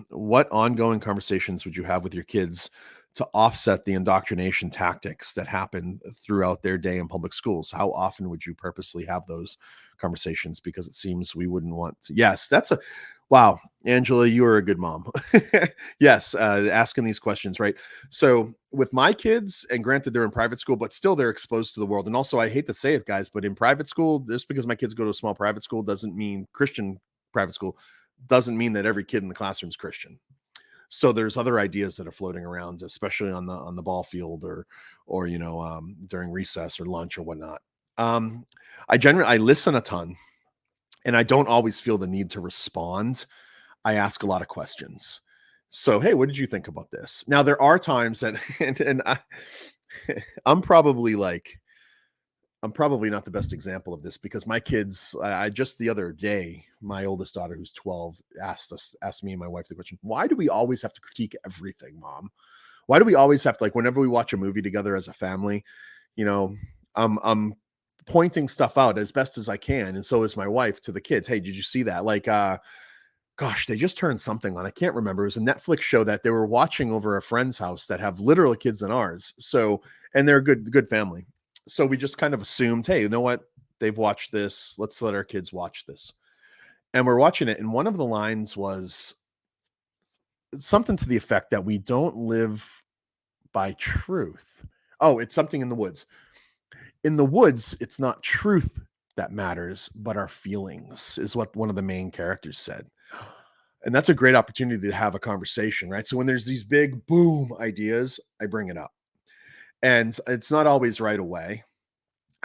What ongoing conversations would you have with your kids to offset the indoctrination tactics that happen throughout their day in public schools? How often would you purposely have those conversations? Because it seems we wouldn't want to. Yes, that's a wow, Angela, you are a good mom. Yes, asking these questions, right? So with my kids, and granted they're in private school, but still they're exposed to the world. And also, I hate to say it, guys, but in private school, just because my kids go to a small private school doesn't mean Christian private school doesn't mean that every kid in the classroom is Christian. So there's other ideas that are floating around, especially on the ball field or during recess or lunch or whatnot. Um, I listen a ton, and I don't always feel the need to respond. I ask a lot of questions. So, hey, what did you think about this? Now there are times that, I'm probably like I'm probably not the best example of this because my kids, I just the other day, my oldest daughter, who's 12, asked me and my wife the question, why do we always have to critique everything, mom? Why do we always have to, like, whenever we watch a movie together as a family, you know, I'm pointing stuff out as best as I can. And so is my wife to the kids. Hey, did you see that? Like, gosh, they just turned something on. I can't remember. It was a Netflix show that they were watching over a friend's house that have literal kids than ours. So, and they're a good family. So we just kind of assumed, hey, you know what? They've watched this. Let's let our kids watch this. And we're watching it. And one of the lines was something to the effect that we don't live by truth. Oh, it's something in the woods. In the woods, it's not truth that matters, but our feelings, is what one of the main characters said. And that's a great opportunity to have a conversation, right? So when there's these big boom ideas, I bring it up. And it's not always right away.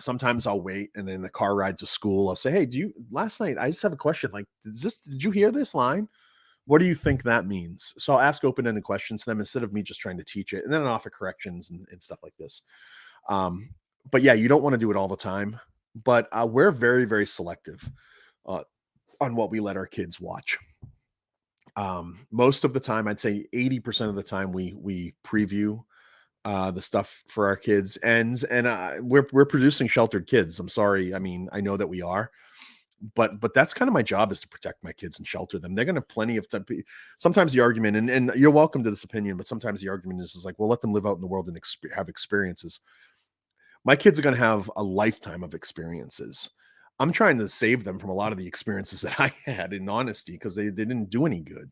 Sometimes I'll wait, and in the car ride to school, I'll say, "Hey, do you last night I just have a question. Like, did you hear this line? What do you think that means?" So I'll ask open-ended questions to them instead of me just trying to teach it, and then I'll offer corrections and stuff like this. Um, but yeah, you don't want to do it all the time. But we're very, very selective uh, on what we let our kids watch. Most of the time, I'd say 80% of the time, we preview the stuff for our kids, and we're producing sheltered kids. I'm sorry. I mean, I know that we are, but that's kind of my job, is to protect my kids and shelter them. They're going to have plenty of time. Sometimes the argument, and you're welcome to this opinion, but sometimes the argument is like, well, let them live out in the world and have experiences. My kids are going to have a lifetime of experiences. I'm trying to save them from a lot of the experiences that I had, in honesty, because they didn't do any good.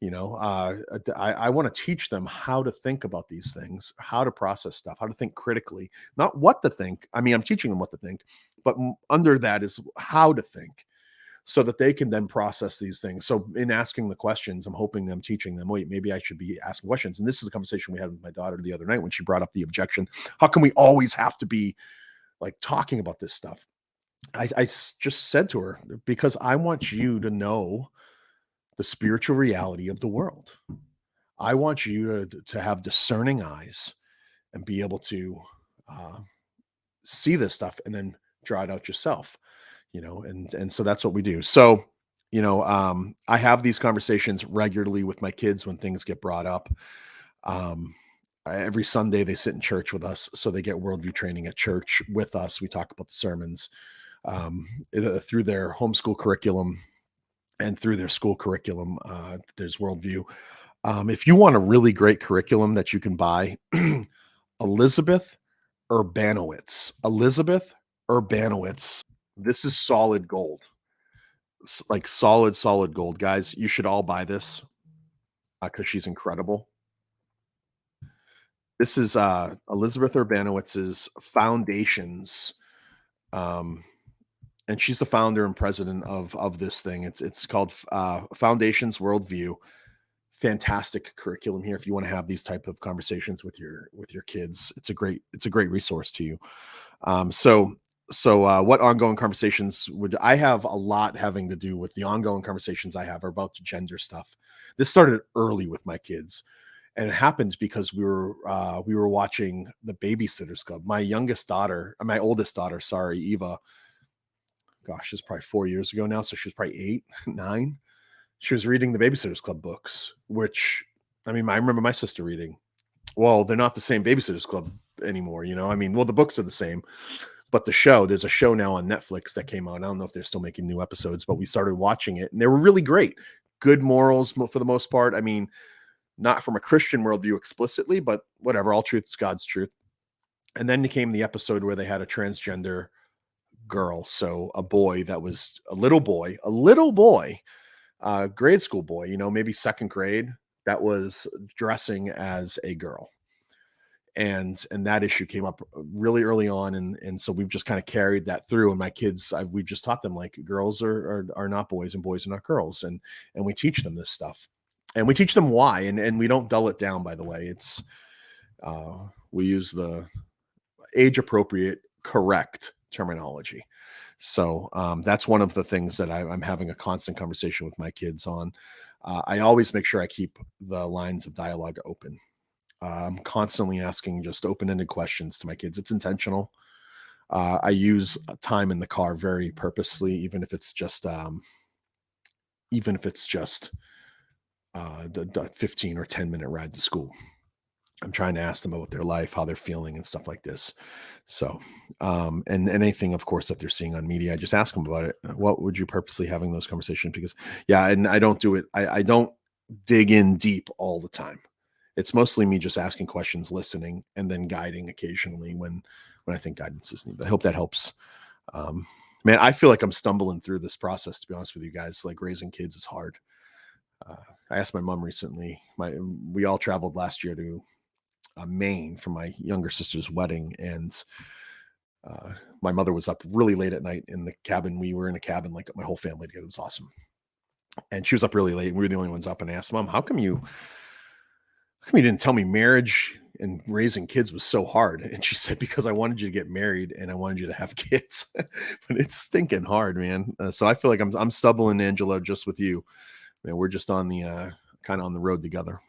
I want to teach them how to think about these things, how to process stuff, how to think critically, not what to think. I mean, I'm teaching them what to think, but under that is how to think, so that they can then process these things. So in asking the questions, I'm hoping them, teaching them, wait, maybe I should be asking questions. And this is a conversation we had with my daughter the other night when she brought up the objection. How can we always have to be like talking about this stuff? Just said to her, because I want you to know the spiritual reality of the world. I want you to have discerning eyes and be able to uh, see this stuff and then draw it out yourself, and so that's what we do. So, I have these conversations regularly with my kids when things get brought up. Um, every Sunday they sit in church with us, so they get worldview training at church with us. We talk about the sermons through their homeschool curriculum and through their school curriculum. There's worldview. If you want a really great curriculum that you can buy, Elizabeth Elizabeth Urbanowitz. This is solid gold. Like solid gold, guys. You should all buy this because she's incredible. This is Elizabeth Urbanowitz's Foundations, and she's the founder and president of this thing. It's called Foundations Worldview. Fantastic curriculum here if you want to have these type of conversations with your kids. It's a great resource to you. So what ongoing conversations would I have? A lot having to do with the ongoing conversations I have are about gender stuff. This started early with my kids, and it happened because we were watching the Babysitters Club. My oldest daughter, sorry, Eva. Gosh, it's probably 4 years ago now, so she was probably 8, 9. She was reading the Babysitters Club books, which, I mean, I remember my sister reading. Well, they're not the same Babysitters Club anymore, I mean, well, the books are the same, but there's a show now on Netflix that came out. I don't know if they're still making new episodes, but we started watching it, and they were really great. good morals for the most part. I mean, not from a Christian worldview explicitly, but whatever. All truth is God's truth. And then came the episode where they had a transgender girl, so a boy that was a little boy, grade school boy, maybe second grade, that was dressing as a girl. And that issue came up really early on, and so we've just kind of carried that through. And my kids, we've just taught them, like, girls are not boys and boys are not girls, and we teach them this stuff, and we teach them why, and we don't dull it down. By the way, it's we use the age appropriate, correct terminology. So that's one of the things that I'm having a constant conversation with my kids on. I always make sure I keep the lines of dialogue open. I'm constantly asking just open-ended questions to my kids. It's intentional. I use time in the car very purposefully, even if it's just the 15 or 10-minute ride to school. I'm trying to ask them about their life, how they're feeling, and stuff like this. So, and anything, of course, that they're seeing on media, I just ask them about it. What would you purposely having those conversations? Because, yeah, and I don't do it. I don't dig in deep all the time. It's mostly me just asking questions, listening, and then guiding occasionally when I think guidance is needed. I hope that helps. Man, I feel like I'm stumbling through this process, to be honest with you guys. Like, raising kids is hard. I asked my mom recently. We all traveled last year to Maine for my younger sister's wedding, and my mother was up really late at night in the cabin. We were in a cabin, like my whole family together. It was awesome. And she was up really late, and we were the only ones up. And I asked, Mom, how come you didn't tell me marriage and raising kids was so hard? And she said, because I wanted you to get married and I wanted you to have kids. But it's stinking hard, man. So I feel like I'm stumbling, Angelo, just with you. Man, we're just on the kind of on the road together.